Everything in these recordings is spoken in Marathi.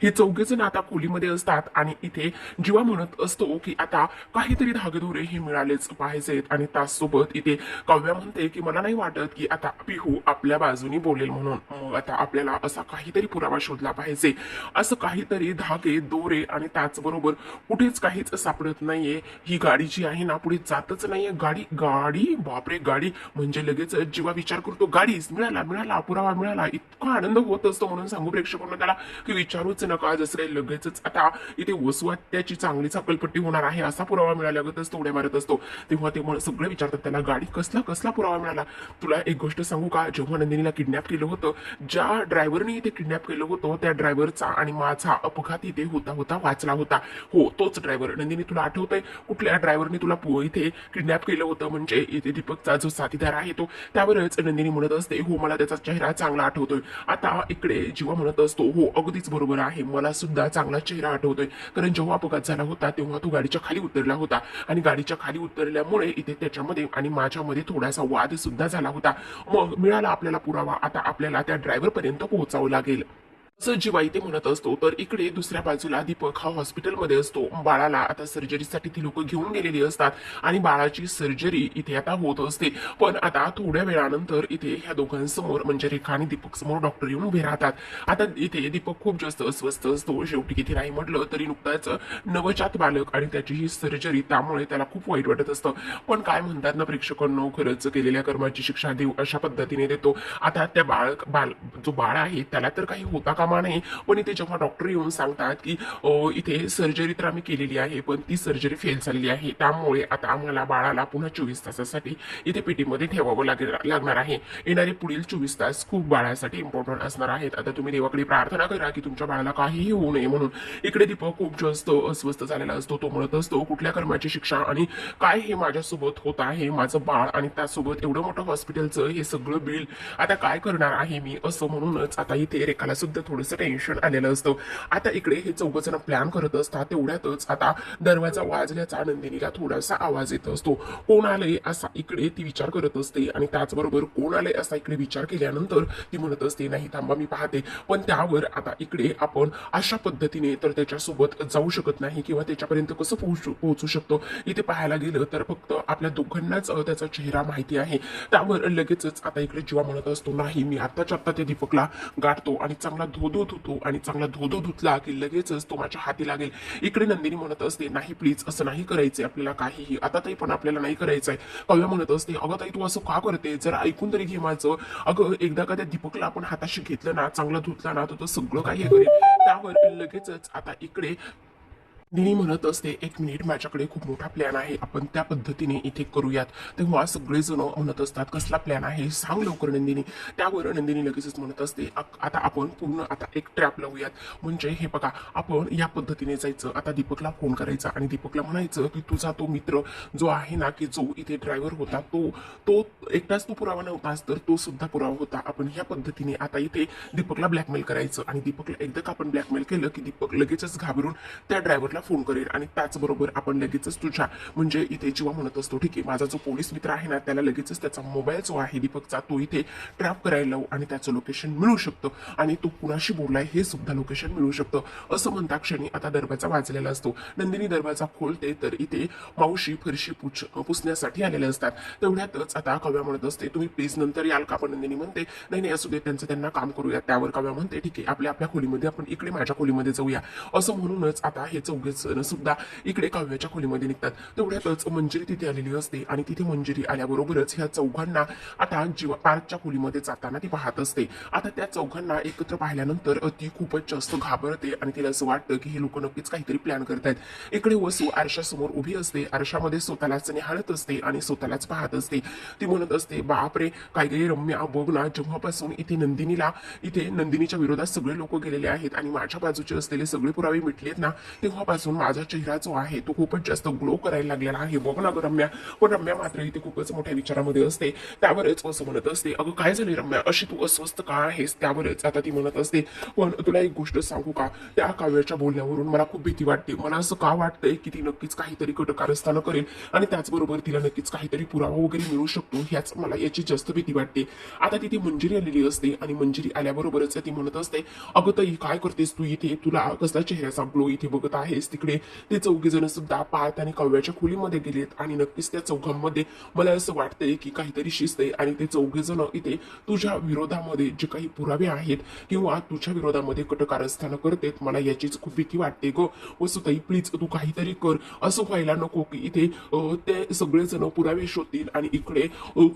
हे चौघेजण आता खोलीमध्ये असतात आणि इथे जीवा म्हणत असतो की आता काहीतरी धागेदोरे हे मिळालेच पाहिजेत आणि त्याचसोबत इथे काव्या म्हणते की मला नाही वाटत की आता पिहू आपल्या बाजूनी बोलेल म्हणून मग आता आपल्याला असा काहीतरी पुरावा शोधला पाहिजे. असं काहीतरी धागे दोरे आणि त्याचबरोबर कुठेच काहीच सापडत नाहीये. ही गाडी जी आहे ना पुढे जातच नाहीये. गाडी गाडी बापरे गाडी म्हणजे लगेच जीवा विचार करतो गाडीच मिळाला मिळाला पुरावा मिळाला. इतका आनंद होत असतो म्हणून सांगू प्रेक्षकांना त्याला की विचारूच नका. जसं काही लगेचच आता इथे वसुहत्याची चांगलीच अकलपट्टी होणार आहे असा पुरावा मिळाल्यागतच तो उड्या मारत असतो. तेव्हा ते सगळे विचारतात त्याला गाडी कसला कसला पुरावा मिळाला. तुला एक गोष्ट सांगू का, जेव्हा नंदिनीला किडनॅप केलं होतं, ज्या ड्रायव्हरने इथे किडनॅप केलं होतं त्या ड्रायव्हरचा आणि माझा अपघात इथे होता होता वाचला होता. हो तोच ड्रायव्हर. नंदिनी तुला आठवतंय कुठल्या ड्रायव्हरने तुला इथे किडनॅप केलं होतं म्हणजे इथे दीपकचा जो साथीदार आहे तो. त्यावरच नंदिनी म्हणत असते हो मला त्याचा चेहरा चांगला आठवतोय. आता इकडे जीवा म्हणत असतो हो अगदीच बरोबर आहे मला सुद्धा चांगला चेहरा आठवतोय कारण जेव्हा अपघात झाला होता तेव्हा तो गाडीच्या खाली उतरला होता आणि गाडीच्या खाली उतरल्यामुळे इथे त्याच्यामध्ये आणि माझ्यामध्ये थोडासा वाद सुद्धा झाला होता. मग मिळाला आपल्याला पुरावा. आता आपल्याला त्या ड्रायव्हर पर्यंत पोहोचावं लागेल असं जीवा इथे म्हणत असतो. तर इकडे दुसऱ्या बाजूला दीपक हा हॉस्पिटलमध्ये असतो. बाळाला आता सर्जरीसाठी ती लोक घेऊन गेलेली असतात आणि बाळाची सर्जरी इथे आता होत असते. पण आता थोड्या वेळानंतर इथे ह्या दोघांसमोर म्हणजे रेखा आणि दीपक समोर डॉक्टर येऊन उभे राहतात. आता इथे दीपक खूप जास्त अस्वस्थ असतो. शेवटी किती नाही म्हटलं तरी नुकताच नवजात बालक आणि त्याची ही सर्जरी त्यामुळे त्याला खूप वाईट वाटत असतं. पण काय म्हणतात ना प्रेक्षकांनो खरंच केलेल्या कर्माची शिक्षा देऊ अशा पद्धतीने देतो. आता त्या जो बाळ आहे त्याला तर काही होता कामा नाही. पण इथे जेव्हा डॉक्टर येऊन सांगतात की इथे सर्जरी तर आम्ही केलेली आहे पण ती सर्जरी फेल झालेली आहे त्यामुळे आता आम्हाला बाळाला पुन्हा 24 तासासाठी इथे पेटीमध्ये ठेवावं लागणार आहे. येणारे पुढील 24 तास खूप बाळासाठी इम्पॉर्टंट असणार आहेत. आता तुम्ही देवाकडे प्रार्थना करा की तुमच्या बाळाला काहीही होऊ नये म्हणून. इकडे दीपक खूप जास्त अस्वस्थ झालेला असतो. तो म्हणत असतो कुठल्या कर्माची शिक्षा आणि काय हे माझ्यासोबत होत आहे. माझं बाळ आणि त्यासोबत एवढं मोठं हॉस्पिटलचं हे सगळं बिल आता काय करणार आहे मी असं म्हणूनच आता इथे रेखाला सुद्धा थोडंसं टेन्शन आलेलं असतं. आता इकडे हे चौघजण प्लॅन करत असतात. तेवढ्यातच आता दरवाजा वाजल्याचा नंदिनीला थोडासा आवाज येत असतो. कोण आलंय असा इकडे ती विचार करत असते आणि त्याचबरोबर कोण आलंय असा इकडे विचार केल्यानंतर ती म्हणत असते नाही थांबा मी पाहते. पण त्यावर आता इकडे आपण अशा पद्धतीने तर त्याच्यासोबत जाऊ शकत नाही किंवा त्याच्यापर्यंत कसं पोहोचू शकतो. इथे पाहायला गेलं तर फक्त आपल्या दोघांनाच त्याचा चेहरा माहिती आहे. त्यावर लगेचच आता इकडे जीवा म्हणत असतो नाही मी आत्ताच्या आत्ता त्या दीपकला गाठतो आणि चांगला धोधो धुतो आणि चांगला धोधो धुतला की लगेचच तो माझ्या हाती लागेल. इकडे नंदिनी म्हणत असते नाही प्लीज असं नाही करायचंय आपल्याला काहीही आता ताई पण आपल्याला नाही करायचंय. काव्या म्हणत असते अगं ताई तू असं का करते जरा ऐकून तरी घे माझं. अगं एकदा का त्या दीपकला आपण हाताशी घेतलं ना चांगला धुतला ना तर सगळं काही करेल. त्यावर लगेचच आता इकडे निनी म्हणत असते एक मिनिट माझ्याकडे खूप मोठा प्लॅन आहे आपण त्या पद्धतीने इथे करूयात. तेव्हा सगळेजण म्हणत असतात कसला प्लॅन आहे सांग लवकर नंदिनी. त्यावर नंदिनी लगेचच म्हणत असते आता आपण पूर्ण आता एक ट्रॅप लावूयात म्हणजे हे बघा आपण या पद्धतीने जायचं. आता दीपकला फोन करायचा आणि दीपकला म्हणायचं की तुझा तो मित्र जो आहे ना की जो इथे ड्रायव्हर होता तो तो एकटाच तो पुरावा नव्हताच तर तो सुद्धा पुरावा होता. आपण ह्या पद्धतीने आता इथे दीपकला ब्लॅकमेल करायचं आणि दीपकला एकदा का आपण ब्लॅकमेल केलं की दीपक लगेचच घाबरून त्या ड्रायव्हरला फोन करेल आणि त्याचबरोबर आपण लगेचच तुझ्या म्हणजे इथे जीवा म्हणत असतो ठीक आहे माझा जो पोलीस मित्र आहे ना त्याला लगेचच त्याचा मोबाईल जो आहे दीपकचा तो इथे ट्रॅप करायला लावू आणि त्याचं लोकेशन मिळू शकतं आणि तो कुणाशी बोललाय हे सुद्धा लोकेशन मिळू शकतं. असं म्हणता क्षणी आता दरवाजा वाजलेला असतो. नंदिनी दरवाजा खोलते तर इथे मावशी फरशी पुसण्यासाठी आलेले असतात. तेवढ्यातच आता काव्या म्हणत असते तुम्ही प्लीज नंतर याल का. पण नंदिनी म्हणते नाही नाही असू दे त्यांचं त्यांना काम करूया. त्यावर काव्या म्हणते ठीक आहे आपल्या आपल्या खोलीमध्ये आपण इकडे माझ्या खोलीमध्ये जाऊया. असं म्हणूनच आता हे चौघेच सुद्धा इकडे काव्याच्या खोलीमध्ये निघतात. तेवढ्यातच मंजिरी तिथे आलेली असते आणि तिथे मंजिरी आल्याबरोबरच ह्या चौघांना आता जीवा पार्कच्या खोलीमध्ये जाताना ती पाहत असते. आता त्या चौघांना एकत्र पाहिल्यानंतर ती खूपच जास्त घाबरते आणि तिला असं वाटतं की हे लोक नक्कीच काहीतरी प्लॅन करतायत. इकडे वसू आरशासमोर उभी असते. आरशामध्ये स्वतःलाच निहाळत असते आणि स्वतःलाच पाहत असते. ती म्हणत असते बापरे काय गे रम्या बघ ना जेव्हापासून इथे नंदिनीच्या विरोधात सगळे लोक गेलेले आहेत आणि माझ्या बाजूचे असलेले सगळे पुरावे मिटलेत ना तेव्हापासून आल्यापासून माझा चेहरा जो आहे तो खूपच जास्त ग्लो करायला लागलेला आहे बघ ना ग रम्या. पण रम्या मात्र इथे खूपच मोठ्या विचारामध्ये असते. त्यावरच असं म्हणत असते, अगं काय झाले रम्या, अशी तू अस्वस्थ का आहेस? त्यावरच आता ती म्हणत असते, पण तुला एक गोष्ट सांगू का, त्या काव्याच्या बोलण्यावरून मला खूप भीती वाटते. मला असं का वाटतंय की ती नक्कीच काहीतरी कटकारस्थानं करेल आणि त्याचबरोबर तिला नक्कीच काहीतरी पुरावा वगैरे मिळू शकतो, ह्याच मला याची जास्त भीती वाटते. आता तिथे मंजिरी आलेली असते आणि मंजिरी आल्याबरोबरच ती म्हणत असते, अगं ताई काय करतेस तू इथे, तुला कसला चेहऱ्याचा ग्लो इथे बघत आहेस? तिकडे ते चौघे जण सुद्धा पाहत आणि काव्याच्या खोलीमध्ये गेलेत आणि नक्कीच त्या चौघांमध्ये मला असं वाटतंय की काहीतरी शिस्त आहे आणि ते चौघे जण इथे तुझ्या विरोधामध्ये जे काही पुरावे आहेत किंवा तुझ्या विरोधामध्ये कटकारस्थानं करतेत. मला याचीच खूप भीती वाटते ग वसुताई, प्लीज तू काहीतरी कर. असं व्हायला नको की इथे ते सगळेजण पुरावे शोधतील आणि इकडे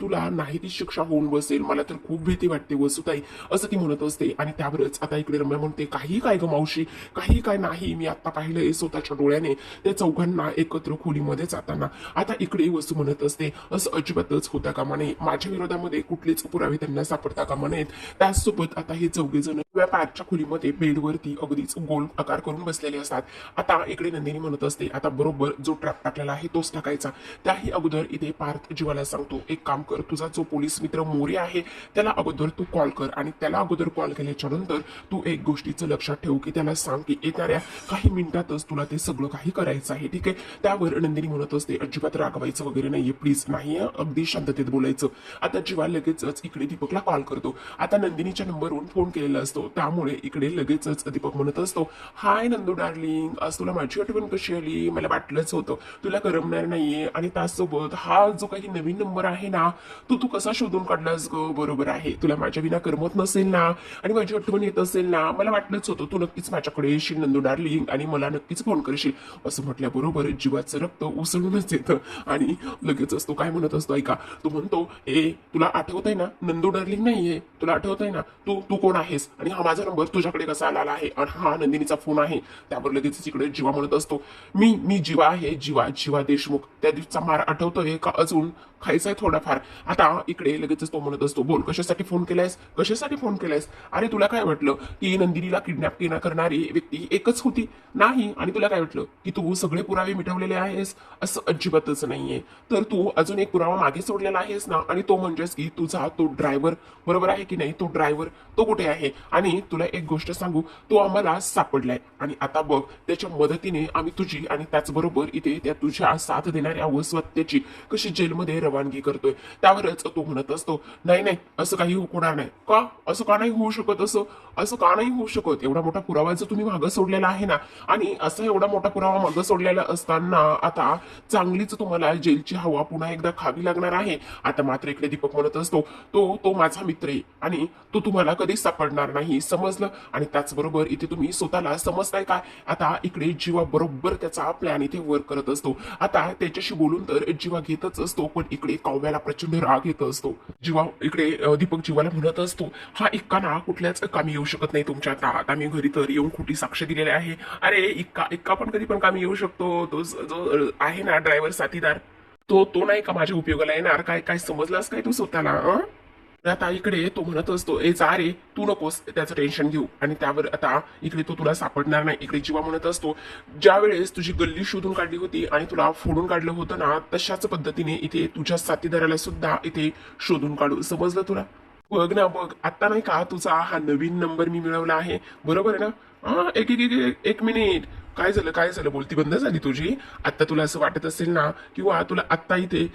तुला नाही ती शिक्षा होऊन बसेल. मला तर खूप भीती वाटते वसुताई, असं ती म्हणत असते. आणि त्यावरच आता इकडे रम्या म्हणते, काही काय ग मावशी, काही काय नाही, मी आता पाहिलंय स्वतःच्या डोळ्याने त्या चौघांना एकत्र खोलीमध्ये जाताना. आता इकडे वसू म्हणत असते, असं अजिबातच होता कामा नये, माझ्या विरोधामध्ये कुठलेच पुरावे त्यांना सापडता कामा नयेत. त्याचसोबत आता हे चौघे जण पार्कच्या खोलीमध्ये बेडवरती अगदीच गोल आकार करून बसलेले असतात. आता इकडे नंदिनी म्हणत असते, आता बरोबर जो ट्रॅप टाकलेला आहे तोच टाकायचा. त्याही अगोदर इथे पार्थ जीवाला सांगतो, एक काम कर, तुझा जो पोलीस मित्र मोरे आहे त्याला अगोदर तू कॉल कर आणि त्याला अगोदर कॉल केल्याच्या नंतर तू एक गोष्टीचं लक्षात ठेव की त्याला सांग की येणाऱ्या काही मिनिटातच तुला ते सगळं काही करायचं आहे, ठीक आहे? त्यावर नंदिनी म्हणत असते, अजिबात रागवायचं वगैरे नाहीये, प्लीज नाही, अगदी शांततेत बोलायचं. आता जीवा लगेचच इकडे दीपकला कॉल करतो. आता नंदिनीच्या नंबरवरून फोन केलेला असतो, त्यामुळे इकडे लगेचच दीपक म्हणत असतो, हाय नंदू डार्लिंग, आज तुला माझी आठवण कशी आली? मला वाटलंच होतं तुला करमणार नाहीये आणि त्याचसोबत हा जो काही नवीन नंबर आहे ना तू तू कसा शोधून काढलास ग? बरोबर आहे, तुला माझ्या विना करमत नसेल ना आणि माझी आठवण येत असेल ना, मला वाटलंच होतं तू नक्कीच माझ्याकडे येशील नंदू डार्लिंग आणि मला नक्कीच फोन करशील. असं म्हटल्याबरोबर जीवाचं रक्त उसळूनच येतं आणि लगेचच तो काय म्हणत असतो ऐका, तो म्हणतो, ए तुला आठवत आहे ना नंदू डार्लिंग नाहीये, तुला आठवत आहे ना तू तू कोण आहेस आणि हा माझा नंबर तुझ्याकडे कसा आला आहे आणि हा नंदिनीचा फोन आहे? त्यावर लगेच इकडे जीवा म्हणत असतो, मी मी जीवा आहे, जीवा जीवा देशमुख. त्या दिवसाचा मार आठवतोय का अजून? खायचाय थोडाफार. आता इकडे लगेचच तो म्हणत असतो, बोल कशासाठी फोन केलायस, कशासाठी फोन केलायस? अरे तुला काय वाटलं की नंदिनीला किडनॅप करणारी व्यक्ती एकच होती? नाही. आणि तुला काय वाटलं की तू सगळे पुरावे मिटवलेले आहेस? असं अजिबातच नाहीये. तर तू अजून एक पुरावा मागे सोडलेला आहेस ना, आणि तो म्हणजेच की तुझा तो ड्रायव्हर, बरोबर आहे की नाही? तो ड्रायव्हर तो कुठे आहे? आणि तुला एक गोष्ट सांगू, तो आम्हाला सापडलाय आणि आता बघ त्याच्या मदतीने आम्ही तुझी आणि त्याचबरोबर इथे त्या तुझ्या साथ देणाऱ्या वसवत्याची कशी जेलमध्ये रवानगी करतोय. त्यावरच तो म्हणत असतो, नाही नाही असं काही होणार नाही. का? असं का नाही होऊ शकत? असं का नाही होऊ शकत? एवढा मोठा पुरावा जर तुम्ही मागं सोडलेला आहे ना, आणि असं एवढा मोठा पुरावा मागं सोडलेला असताना आता चांगलीच तुम्हाला जेलची हवा पुन्हा एकदा खावी लागणार आहे. आता मात्र इकडे दीपक म्हणत असतो, तो तो माझा मित्र आहे आणि तो तुम्हाला कधीच सापडणार नाही, समजलं? आणि त्याचबरोबर इथे तुम्ही स्वतःला समजताय काय? आता इकडे जीवा बरोबर त्याचा प्लॅन इथे वर्क करत असतो. आता त्याच्याशी बोलून तर जीवा घेतच असतो, पण इकडे काव्याला प्रचंड राग येत असतो. जीवा इकडे दीपक जीवाला म्हणत असतो, हा इक्का ना कुठल्याच कामी येऊ शकत नाही तुमच्या. आता मी घरी तर येऊन खोटी साक्ष दिलेली आहे. अरे इक्का इक्का पण कधी पण कामी येऊ शकतो. तो जो आहे ना ड्रायव्हर साथीदार, तो तो नाही का माझ्या उपयोगाला येणार? काय काय समजलास काय तू स्वतःला? आता इकडे तो म्हणत असतो, ए जा रे, तू नकोस त्याचं टेन्शन घेऊ. आणि त्यावर आता इकडे तो तुला सापडणार नाही. इकडे जीवा म्हणत असतो, ज्या वेळेस तुझी गल्ली शोधून काढली होती आणि तुला फोडून काढलं होतं ना, तशाच पद्धतीने इथे तुझ्या साथीदाराला सुद्धा इथे शोधून काढू, समजलं तुला? बघ ना बघ, आता नाही का तुझा हा नवीन नंबर मी मिळवला आहे, बरोबर आहे ना? हा एक एक एक एक मिनिट, काय झालं काय झालं? बोलती बंद झाली तुझी? आता तुला असं वाटत असेल ना, किंवा तुला आत्ता इथे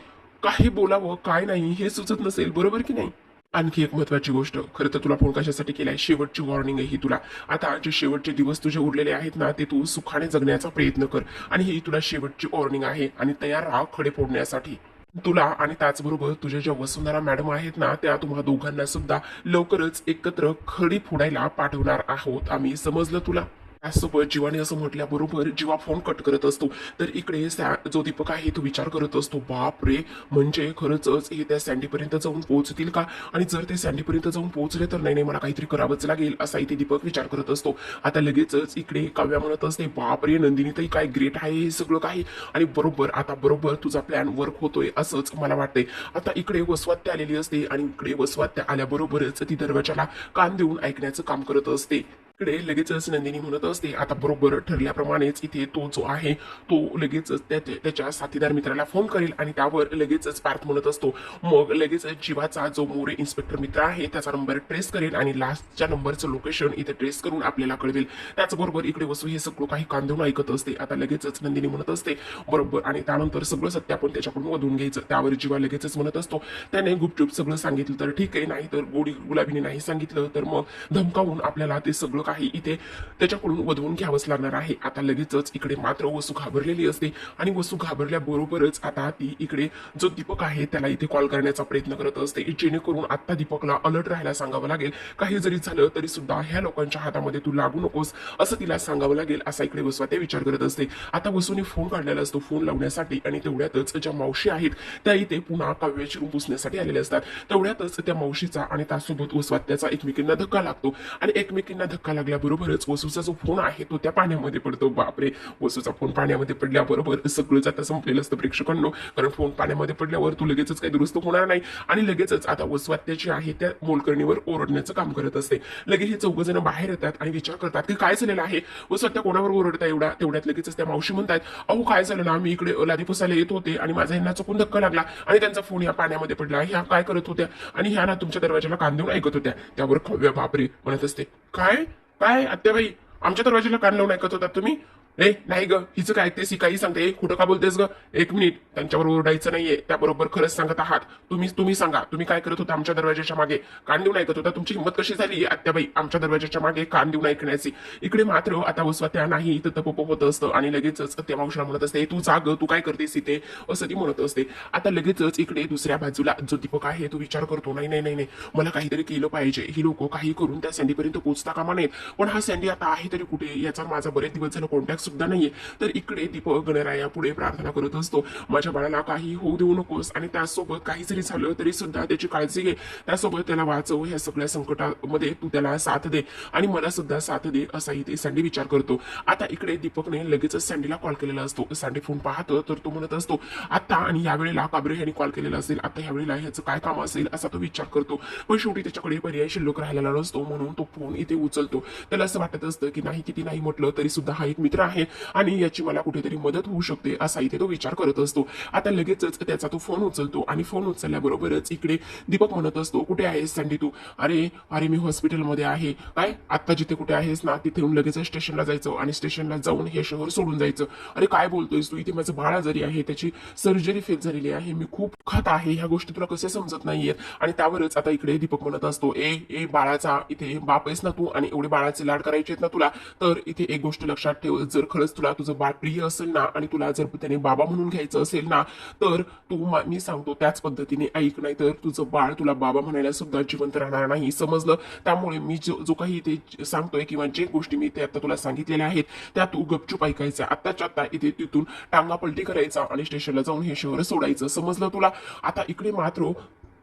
काही बोलावं काय नाही हे सुचत नसेल, बरोबर की नाही? आणखी एक महत्वाची गोष्ट, खरं तर तुला फोन कशासाठी केलाय, शेवटची वॉर्निंग आहे ही तुला. आता जे शेवटचे दिवस तुझे उरलेले आहेत ना, ते तू सुखाने जगण्याचा प्रयत्न कर आणि ही तुला शेवटची वॉर्निंग आहे. आणि तयार राहा खडे फोडण्यासाठी तुला. आणि त्याचबरोबर तुझ्या ज्या वसुंधरा मॅडम आहेत ना, त्या तुम्हा दोघांना सुद्धा लवकरच एकत्र खडी फोडायला पाठवणार आहोत आम्ही, समजलं तुला? त्याचसोबत जीवाने असं म्हटल्याबरोबर जीवा फोन कट करत असतो. तर इकडे जो दीपक आहे तो विचार करत असतो, बाप रे, म्हणजे खरंच हे त्या सँडीपर्यंत जाऊन पोहोचतील का? आणि जर ते सँडीपर्यंत जाऊन पोहोचले तर नाही नाही मला काहीतरी करावंच लागेल, असा इथे दीपक विचार करत असतो. आता लगेचच इकडे काव्या म्हणत असते, बाप रे नंदिनी ताई काय ग्रेट आहे हे सगळं काही, आणि बरोबर आता बरोबर तुझा प्लॅन वर्क होतोय असंच मला वाटतंय. आता इकडे वसवात्या आलेली असते आणि इकडे वसवात्या आल्याबरोबरच ती दरवाजाला कान देऊन ऐकण्याचं काम करत असते. इकडे लगेचच नंदिनी म्हणत असते आता बरोबर ठरल्याप्रमाणेच इथे तो जो आहे तो लगेचच त्याच्या साथीदार मित्राला फोन करेल आणि त्यावर लगेचच पार्थ म्हणत असतो मग लगेचच जीवाचा जो मोरे इन्स्पेक्टर मित्र आहे त्याचा नंबर ट्रेस करेल आणि लास्टच्या नंबरचं लोकेशन इथे ट्रेस करून आपल्याला कळवेल. त्याचबरोबर इकडे वसू हे सगळं काही कांदून ऐकत असते. आता लगेचच नंदिनी म्हणत असते बरोबर आणि त्यानंतर सगळं सत्य आपण त्याच्याकडून वधून घ्यायचं. त्यावर जीवा लगेचच म्हणत असतो त्याने गुपचूप सगळं सांगितलं तर ठीक आहे, नाही तर गोडी गुलाबीने नाही सांगितलं तर मग धमकावून आपल्याला ते सगळं काही इथे त्याच्याकडून वधवून घ्यावंच लागणार आहे. आता लगेचच इकडे मात्र वसू घाबरलेली असते आणि वसू घाबरल्याबरोबरच आता ती इकडे जो दीपक आहे त्याला इथे कॉल करण्याचा प्रयत्न करत असते जेणेकरून आता दीपकला अलर्ट राहायला सांगावं लागेल. काही जरी झालं तरी सुद्धा ह्या लोकांच्या हातामध्ये तू लागू नकोस असं तिला सांगावं लागेल असा इकडे वसू ते विचार करत असते. आता वसूने फोन काढलेला असतो फोन लावण्यासाठी आणि तेवढ्यातच ज्या मावशी आहेत त्या इथे पुन्हा काव्याची रूम पुसण्यासाठी आलेल्या असतात. तेवढ्यातच त्या मावशीचा आणि त्यासोबत वसवात्याचा एकमेकींना धक्का लागतो आणि एकमेकींना धक्का लागल्याबरोबरच वसूचा जो फोन आहे तो त्या पाण्यामध्ये पडतो. बापरे, वसूचा फोन पाण्यामध्ये पडल्याबरोबर सगळंच आता संपलेलं असतं प्रेक्षकांनो, कारण फोन पाण्यामध्ये पडल्यावर तू लगेचच काही दुरुस्त होणार नाही आणि लगेचच आता वसवात्याची आहे त्या मोलकर्णीवर ओरडण्याचं काम करत असते. लगेच हे चौघ जण बाहेर येतात आणि विचार करतात की काय झालेलं आहे, वसवात्या कोणावर ओरडता एवढा. तेवढ्यात लगेचच त्या मावशी म्हणतात अहो काय झालं ना, मी इकडे लादी पुसायला येत होते आणि माझा ह्यांना चुकून धक्का लागला आणि त्यांचा फोन या पाण्यामध्ये पडला. ह्या काय करत होत्या आणि ह्या ना तुमच्या दरवाजाला कान देऊन ऐकत होत्या. त्यावर खव्या बापरे म्हणत असते काय काय आत्याबाई आमच्या दरवाजाला कान लावून ऐकत होता तुम्ही? ए नाही ग, हिचं काय ते काही सांगते, खोटं का बोलतेस ग? एक मिनिट, त्यांच्यावर ओरडायचं नाहीये, त्याबरोबर खरंच सांगत आहात. तुम्ही सांगा तुम्ही काय करत होता आमच्या दरवाजाच्या मागे कान देऊन ऐकत होता? तुमची हिंमत कशी झाली आत्याबाई आमच्या दरवाजाच्या मागे कान देऊन ऐकण्याची? इकडे मात्र आता वसवात्या नाही तर तपप होत असतं आणि लगेचच त्या मावशीला म्हणत असते तू जाग, तू काय करतेस इथे असं ती म्हणत असते. आता लगेचच इकडे दुसऱ्या बाजूला जो दीपक आहे तो विचार करतो नाही नाही नाही नाही, मला काहीतरी केलं पाहिजे. ही लोक काही करून त्या सँडीपर्यंत पोहोचता कामा नयेत. पण हा सँडी आता आहे तरी कुठे, याचा माझा बरेच दिवस झाला कॉन्टॅक्ट सुद्धा नाहीये. तर इकडे दीपक गणराया पुढे प्रार्थना करत असतो माझ्या बाळाला काही होऊ देऊ नकोस आणि त्यासोबत काही जरी झालं तरी सुद्धा त्याची काळजी घे, त्यासोबत त्याला वाचव, ह्या सगळ्या संकटामध्ये तू त्याला साथ दे आणि मला सुद्धा साथ दे असा इथे सँडी विचार करतो. आता इकडे दीपकने लगेचच सँडीला कॉल केलेला असतो. सँडी फोन पाहतो तर तो म्हणत असतो आता आणि यावेळेला काबरे यांनी कॉल केलेला असेल, आता यावेळेला ह्याचं काय काम असेल असा तो विचार करतो. पण शेवटी त्याच्याकडे पर्याय शिल्लक राहिलेला नसतो म्हणून तो फोन इथे उचलतो. त्याला असं वाटत असतं की नाही किती नाही म्हटलं तरी सुद्धा हा एक मित्र आहे आणि याची मला कुठेतरी मदत होऊ शकते असा इथे तो विचार करत असतो. आता लगेचच त्याचा तो फोन उचलतो आणि फोन उचलल्याबरोबरच इकडे दीपक म्हणत असतो कुठे आहेस सँडी तू? अरे अरे मी हॉस्पिटलमध्ये आहे. काय आता जिथे कुठे आहेस ना तिथे लगेच स्टेशनला जायचं आणि स्टेशनला जाऊन हे शहर सोडून जायचं. अरे काय बोलतोयस तू, इथे माझं बाळ आजारी आहे, त्याची सर्जरी फेल झालेली आहे, मी खूप खात आहे, ह्या गोष्टी तुला कसे समजत नाहीयेत? आणि त्यावरच आता इकडे दीपक म्हणत असतो ए ए बाळाचा इथे बाप आहेस ना तू आणि एवढे बाळाचे लाड करायचे आहेत ना तुला, तर इथे एक गोष्ट लक्षात ठेव, जर खरंच तुला तुझं बाळ प्रिय असेल ना आणि तुला जर त्याने बाबा म्हणून घ्यायचं असेल ना तर तू मी सांगतो त्याच पद्धतीने ऐक, नाही तर तुझं बाळ तुला बाबा म्हणायला सुद्धा जिवंत राहणार नाही, समजलं? त्यामुळे मी जो काही इथे सांगतोय किंवा जे गोष्टी मी इथे आता तुला सांगितलेल्या आहेत त्या तू गपचूप ऐकायच्या, आत्ताच्या आता इथे तिथून टांगा पलटी करायचा आणि स्टेशनला जाऊन हे शहर सोडायचं, समजलं तुला? आता इकडे मात्र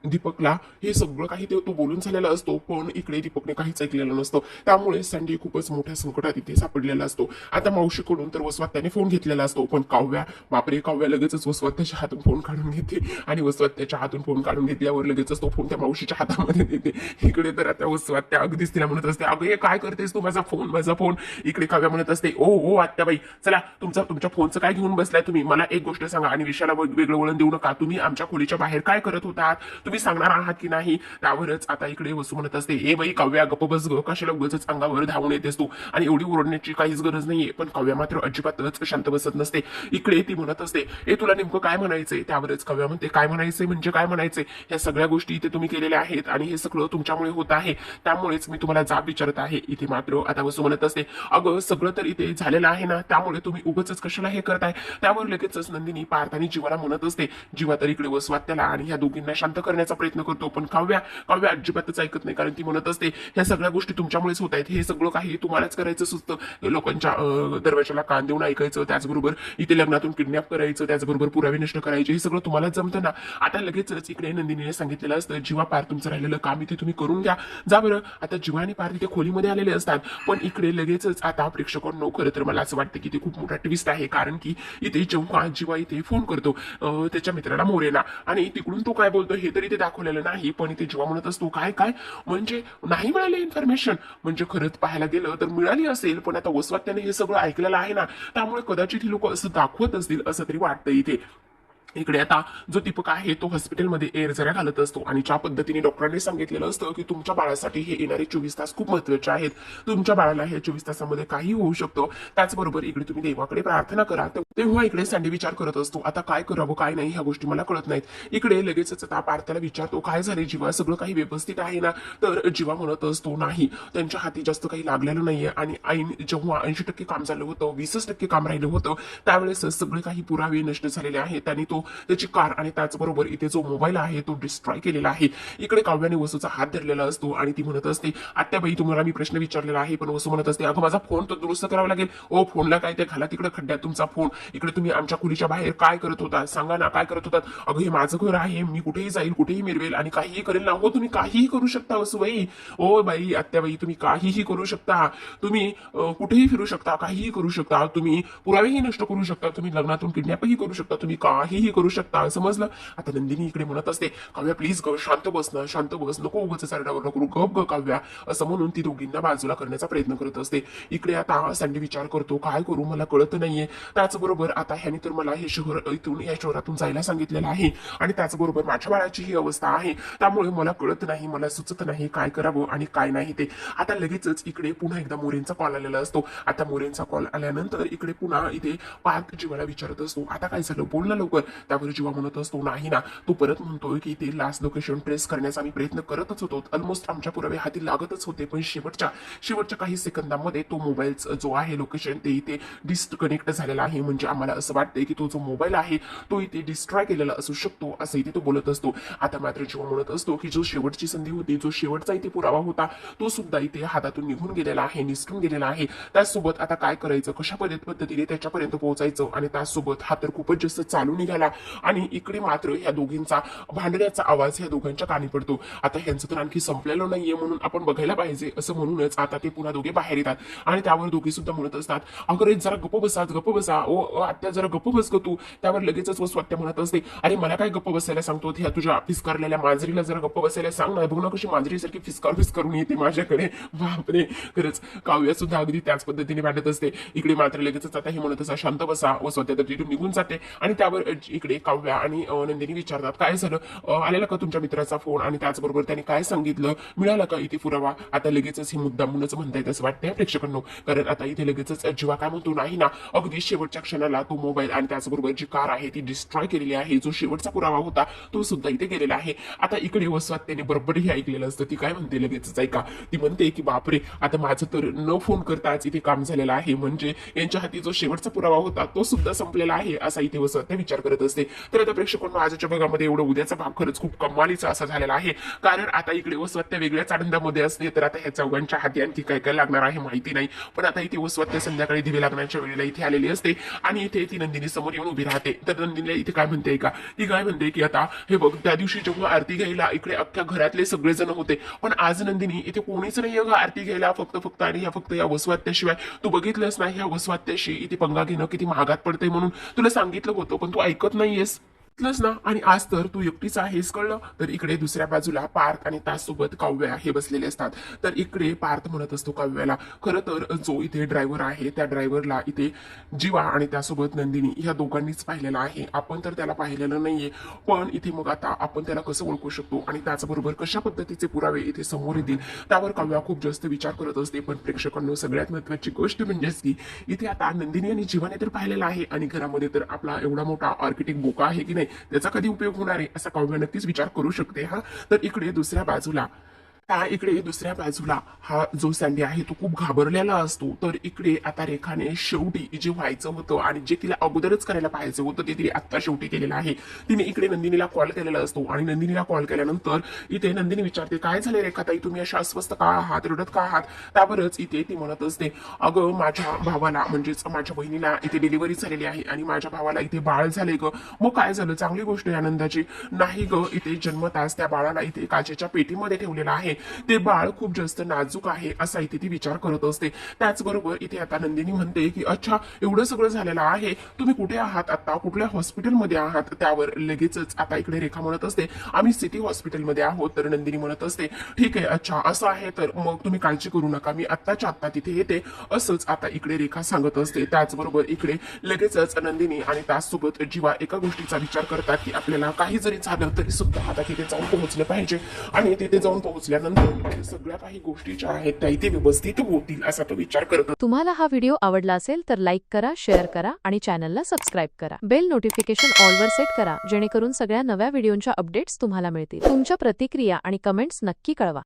दीपकला हे सगळं काही तो बोलून झालेला असतो पण इकडे दीपकने काहीच ऐकलेलं नसतं. त्यामुळे सँडी खूपच मोठ्या संकटात इथे सापडलेला असतो. आता मावशीकडून तर वसवात्याने फोन घेतलेला असतो पण काव्या बापरे, काव्या लगेचच वसवात्याच्या हातून फोन काढून घेते आणि वसवात्याच्या हातून फोन काढून घेतल्यावर लगेचच तो फोन त्या मावशीच्या हातामध्ये देते. इकडे तर आता वसवात्या अगदीच तिला म्हणत असते अगं हे काय करतेस तू, माझा फोन. इकडे काव्या म्हणत असते ओ आत्याबाई चला तुमच्या फोनचं काय घेऊन बसलाय तुम्ही, मला एक गोष्ट सांगा आणि विषयाला वेगळं वळण देऊ नका. तुम्ही आमच्या खोलीच्या बाहेर काय करत होतात, तुम्ही सांगणार आहात की नाही? त्यावरच आता इकडे वसू म्हणत असते ए बाई काव्या गप्प बस ग, कशाला उगाचच अंगावर धावून येतेस तू आणि एवढी ओरडण्याची काहीच गरज नाहीये. पण काव्या मात्र अजिबातच शांत बसत नसते. इकडे ती म्हणत असते ए तुला नेमकं काय म्हणायचंय? त्यावरच काव्या म्हणते काय म्हणायचंय म्हणजे काय म्हणायचंय, ह्या सगळ्या गोष्टी इथे तुम्ही केलेल्या आहेत आणि हे सगळं तुमच्यामुळे होत आहे, त्यामुळेच मी तुम्हाला जाब विचारत आहे. इथे मात्र आता वसू म्हणत असते अगं सगळं तर इथे झालेलं आहे ना, त्यामुळे तुम्ही उगाचच कशाला हे करताय? त्यावर लगेचच नंदिनी पार्थ आणि जीवाला म्हणत असते. जीवा तर इकडे वसवात्याला आणि ह्या दोघींना शांत करण्याचा प्रयत्न करतो पण काव्या अजिबातच ऐकत नाही, कारण ती म्हणत असते ह्या सगळ्या गोष्टी तुमच्यामुळेच होत आहेत, हे सगळं काही तुम्हालाच करायचं सुचतं, लोकांच्या दरवाजाला कान देऊन ऐकायचं, त्याचबरोबर इथे लग्नातून किडनॅप करायचं, त्याचबरोबर पुरावे नष्ट करायचे, हे सगळं तुम्हालाच जमतं ना. आता लगेचच इकडे नंदिनीने सांगितलेलं असतं जीवा पार्थ तुमचं राहिलेलं काम इथे तुम्ही करून घ्या, जा बरं. आता जीवा आणि पार्थ इथे खोलीमध्ये आलेले असतात पण इकडे लगेचच आता प्रेक्षकांनो खरं तर मला असं वाटतं की ते खूप मोठा ट्विस्ट आहे, कारण की इथे जेव्हा जीवा इथे फोन करतो त्याच्या मित्राला मोरेला आणि तिकडून तो काय बोलतो हे तरी इथे दाखवलेलं नाही, पण इथे जेव्हा म्हणत असतो काय काय म्हणजे नाही मिळाली इन्फॉर्मेशन, म्हणजे खरंच पाहायला गेलं तर मिळाली असेल, पण आता वसवात्याने हे सगळं ऐकलेलं आहे ना, त्यामुळे कदाचित ही लोक असं दाखवत असतील असं तरी वाटतं इथे. इकडे आता जो दीपक आहे तो हॉस्पिटलमध्ये एअर जरा घालत असतो आणि ज्या पद्धतीने डॉक्टरांनी सांगितलेलं असतं की तुमच्या बाळासाठी हे येणारे 24 तास खूप महत्वाचे आहेत, तुमच्या बाळाला हे 24 तासामध्ये काही होऊ शकतो, त्याचबरोबर इकडे तुम्ही देवाकडे प्रार्थना करा. तेव्हा इकडे सँडी विचार करत असतो आता काय करावं काय नाही ह्या गोष्टी मला कळत नाहीत. इकडे लगेचच आता पार्थाला विचारतो काय झाले जीवा, सगळं काही व्यवस्थित आहे ना, तर जीवा म्हणत असतो नाही, त्यांच्या हाती जास्त काही लागलेलं नाहीये आणि आईन जेव्हा 80% काम झालं होतं, 20% काम राहिलं होतं, त्यावेळेस सगळे काही पुरावे नष्ट झालेले आहेत, त्यांनी तो त्याची कार आणि त्याचबरोबर इथे जो मोबाईल आहे तो डिस्ट्रॉय केलेला आहे. इकडे काव्याने वसूचा हात धरलेला असतो आणि ती म्हणत असते आत्याबाई तुम्हाला मी प्रश्न विचारलेला आहे, पण वसू म्हणत असते अगं माझा फोन तो दुरुस्त करावा लागेल. ओ फोनला काय ते घाला तिकडे खड्ड्यात तुमचा फोन, इकडे तुम्ही आमच्या खोलीच्या बाहेर काय करत होता सांगा ना, काय करत होतात. अगं हे माझं घर आहे, मी कुठेही जाईल कुठेही मिरवेल आणि काहीही करेल ना. हो तुम्ही काहीही करू शकता वसूबाई, ओ बाई आत्याबाई तुम्ही काहीही करू शकता, तुम्ही कुठेही फिरू शकता, काहीही करू शकता, तुम्ही पुरावेही नष्ट करू शकता, तुम्ही लग्नातून किडनॅपही करू शकता, तुम्ही काहीही करू शकता, समजलं. आता नंदिनी इकडे म्हणत असते काव्या प्लीज ग शांत बस ना, शांत बस, नको उगाच सारडावर करू, गप ग काव्या, असं म्हणून ती दोघींना बाजूला करण्याचा प्रयत्न करत असते. इकडे आता सँडी विचार करतो काय करू मला कळत नाहीये, त्याचबरोबर आता ह्यानी तर मला हे शहर इथून या शहरातून जायला सांगितलेलं आहे आणि त्याचबरोबर माझ्या बाळाची ही अवस्था आहे, त्यामुळे मला कळत नाही, मला सुचत नाही काय करावं आणि काय नाही ते. आता लगेचच इकडे पुन्हा एकदा मोरेंचा कॉल आलेला असतो. आता मोरेंचा कॉल आल्यानंतर इकडे पुन्हा इथे पार्थ जीवाला विचारत असतो आता काय झालं बोल ना लवकर. त्यावर जीवा म्हणत असतो नाही ना, तो परत म्हणतोय की ते लास्ट लोकेशन ट्रेस करण्याचा आम्ही प्रयत्न करतच होतो, ऑलमोस्ट आमच्या पुरावे हाती लागतच होते, पण शेवटच्या काही सेकंदामध्ये तो मोबाईलचा जो आहे लोकेशन ते इथे डिस्कनेक्ट झालेला आहे, म्हणजे आम्हाला असं वाटतंय की तो जो मोबाईल आहे तो इथे डिस्ट्रॉय केलेला असू शकतो असं इथे तो बोलत असतो. आता मात्र जीवा म्हणत असतो की जो शेवटची संधी होती, जो शेवटचा इथे पुरावा होता तो सुद्धा इथे हातातून निघून गेलेला आहे, निसटून गेलेला आहे. त्याचसोबत आता काय करायचं, कशा पद्धतीने त्याच्यापर्यंत पोहोचायचं, आणि त्याचसोबत हा तर खूपच जास्त चालू निघाला आणि इकडे मात्र ह्या दोघींचा भांडण्याचा आवाज ह्या दोघांच्या कानी पडतो. आता ह्यांचं तर आणखी संपलेलं नाहीये म्हणून आपण बघायला पाहिजे असं म्हणूनच आता ते पुन्हा दोघे बाहेर येतात आणि त्यावर दोघे सुद्धा म्हणत असतात अगं जरा गप्प बसा ओ आत्या जरा गप्प बस ग तू. त्यावर लगेचच वसवात्या म्हणत असते अरे मला काय गप्प बसायला सांगतो, ह्या तुझ्या फिसकारलेल्या मांजरीला जरा गप्प बसायला सांग ना, बघ ना कशी मांजरीसारखी फिसकारून येते माझ्याकडे. बापरे, खरंच काव्या सुद्धा अगदी त्याच पद्धतीने वाटत असते. इकडे मात्र लगेचच आता हे म्हणत असता शांत बसा, वसवात्या तर तिथून निघून जाते आणि त्यावर इकडे काव्या आणि नंदिनी विचारतात काय झालं, आलेला का तुमच्या मित्राचा फोन, आणि त्याचबरोबर त्याने काय सांगितलं, मिळाला का इथे पुरावा. आता लगेचच ही मुद्दामूनच म्हणता येत असं वाटतंय प्रेक्षकांनो, कारण आता इथे लगेचच जीवा काय म्हणतो नाही ना, अगदी शेवटच्या क्षणाला तो मोबाईल आणि त्याचबरोबर जी कार आहे ती डिस्ट्रॉय केलेली आहे, जो शेवटचा पुरावा होता तो सुद्धा इथे गेलेला आहे. आता इकडे वसवात्याने बरोबर हे ऐकलेलं असतं. ती काय म्हणते लगेचच ऐका, ती म्हणते की बापरे आता माझं तर न फोन करताच इथे काम झालेलं आहे, म्हणजे यांच्या हाती जो शेवटचा पुरावा होता तो सुद्धा संपलेला आहे असा इथे वसवात्या विचार करत असते. तर आता प्रेक्षकांनो आजच्या भागामध्ये एवढं उद्याचा भाग खरंच खूप कमालीचा असा झालेला आहे, कारण आता इकडे वसवात्या वेगळ्याच आनंदामध्ये असते, तर आता ह्या चौघांच्या हाती आणखी काय काय लागणार आहे माहिती नाही, पण आता इथे वसवात्या संध्याकाळी दिवे लागण्याच्या वेळेला इथे आलेली असते आणि इथे ती नंदिनी समोर येऊन उभी राहते. तर नंदिनीला इथे काय म्हणते का, ती काय म्हणते की आता हे बघ त्या दिवशी जेव्हा आरती घ्यायला इकडे अख्ख्या घरातले सगळेजण होते, पण आज नंदिनी इथे कोणीच नाही ग आरती घ्यायला, फक्त आणि फक्त या वसवात्याशिवाय. तू बघितलंस नाही ह्या वसवात्याशी इथे पंगा घेणं किती महागात पडतंय, म्हणून तुला सांगितलं होतं पण तू ऐकत नाहीयेस ना, आणि आज तर तू एकटीच आहेस कळलं. तर इकडे दुसऱ्या बाजूला पार्थ आणि त्याचसोबत काव्या हे बसलेले असतात. तर इकडे पार्थ म्हणत असतो काव्याला खरं तर जो इथे ड्रायव्हर आहे त्या ड्रायव्हरला इथे जीवा आणि त्यासोबत नंदिनी ह्या दोघांनीच पाहिलेलं आहे, आपण तर त्याला पाहिलेलं नाहीये, पण इथे मग आता आपण त्याला कसं ओळखू शकतो आणि त्याचबरोबर कशा पद्धतीचे पुरावे इथे समोर येतील त्यावर काव्या खूप जास्त विचार करत असते. पण प्रेक्षकांनो सगळ्यात महत्वाची गोष्ट म्हणजेच की इथे आता नंदिनी आणि जीवाने तर पाहिलेलं आहे आणि घरामध्ये तर आपला एवढा मोठा आर्किटेक्ट बोका आहे की नाही, त्याचा कधी उपयोग होणार आहे असा काव्य नक्कीच विचार करू शकते. हा तर इकडे दुसऱ्या बाजूला हा जो सँडी आहे तो खूप घाबरलेला असतो. तर इकडे आता रेखाने शेवटी जे व्हायचं होतं आणि जे तिला अगोदरच करायला पाहायचं होतं ते तिने आत्ता शेवटी केलेलं आहे. तिने इकडे नंदिनीला कॉल केलेला असतो आणि नंदिनीला कॉल केल्यानंतर इथे नंदिनी विचारते काय झाले रेखाताई, तुम्ही अशा अस्वस्थ का आहात, रडत का आहात. त्यावरच इथे ती म्हणत असते अगं माझ्या भावाला म्हणजेच माझ्या बहिणीला इथे डिलिव्हरी झालेली आहे आणि माझ्या भावाला इथे बाळ झाले ग. मग काय झालं, चांगली गोष्ट आहे आनंदाची. नाही ग, इथे जन्मताच त्या बाळाला इथे काचेच्या पेटीमध्ये ठेवलेला आहे ते बाळ खूप जास्त नाजूक आहे असा इथे ती विचार करत असते. त्याचबरोबर इथे आता नंदिनी म्हणते की अच्छा एवढं सगळं झालेलं आहे, तुम्ही कुठे आहात आता, कुठल्या हॉस्पिटलमध्ये आहात? त्यावर लगेचच आता इकडे रेखा म्हणत असते आम्ही सिटी हॉस्पिटलमध्ये आहोत. तर नंदिनी म्हणत असते ठीक आहे, अच्छा असं आहे तर मग तुम्ही काळजी करू नका, मी आत्ताच्या आत्ता तिथे येते असंच आता इकडे रेखा सांगत असते. त्याचबरोबर इकडे लगेचच नंदिनी आणि त्याचसोबत जीवा एका गोष्टीचा विचार करतात की आपल्याला काही जरी झालं तरी सुद्धा आता तिथे जाऊन पोहोचलं पाहिजे आणि तिथे जाऊन पोहोचल्यानंतर सगळ्या काही गोष्टी ज्या आहेत त्या इथे व्यवस्थित होतील असा तो विचार करत. तुम्हाला हा व्हिडिओ आवडला असेल तर लाईक करा, शेअर करा आणि चॅनलला सबस्क्राईब करा. बेल नोटिफिकेशन ऑलवर सेट करा जेणेकरून सगळ्या नव्या व्हिडिओंच्या अपडेट्स तुम्हाला मिळतील. तुमच्या प्रतिक्रिया आणि कमेंट्स नक्की कळवा.